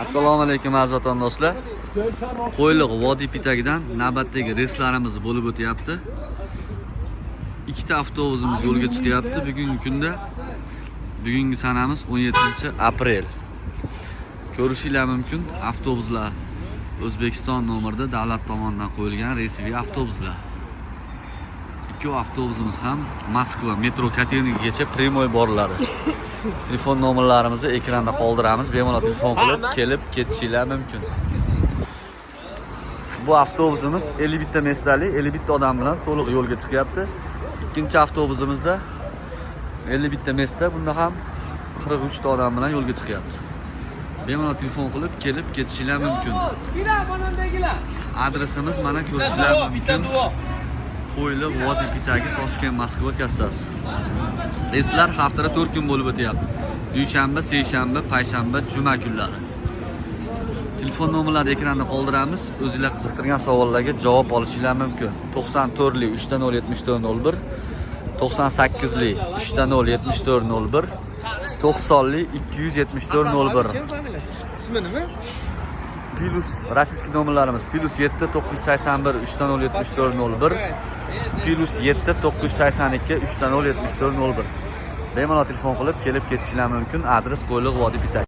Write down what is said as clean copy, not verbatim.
Assalomu alaykum aziz vatandoshlar. Qo'yliq vodiy pitagidan navbatdagi reyslarimiz bo'lib o'tyapti. Ikkita avtobusimiz yo'lga chiqyapti. Bugungi kunda bugungi sanamiz 17-aprel. Ko'rishinglar mumkin, avtobuslar O'zbekiston nomerida davlat tomonidan qo'yilgan reysiviy avtobuslar. Ikki avtobusimiz ham Moskva metro Katernigacha primoy borlari. Telefon nomerlarimizni ekranda qoldiramiz. Bemalol telefon qilib kelib ketishinglar mumkin. Bu avtobusimiz 51 ta mestali, 51 ta odam bilan to'liq yo'lga chiqyapti. Ikkinchi avtobusimizda 51 ta mesta, bunda ham 43 ta odam bilan yo'lga chiqyapti. Bemalol telefon qilib kelib ketishinglar mumkin. Adresimiz mana ko'rishinglar mumkin. Qo'yliq vodiy pitagi Toshkent Moskva kassasi. Reyslar haftada 4 kun bo'lib o'tyapti. Dushanba, seshanba, payshanba, juma kunlari. Telefon nomerlarini ekranda qoldiramiz. O'zingizlar qiziqtirgan savollarga javob olishinglar mumkin. 94li 3007401, 98li 3007401, 90li 27401. İsmi nima? Plus rossiyskiy nomerlarimiz +7 981 3007401, +7 982 3007401. Bemalol telefon qilib kelib ketishinglar mumkin. Adres Qo'yliq vodiy pitagi.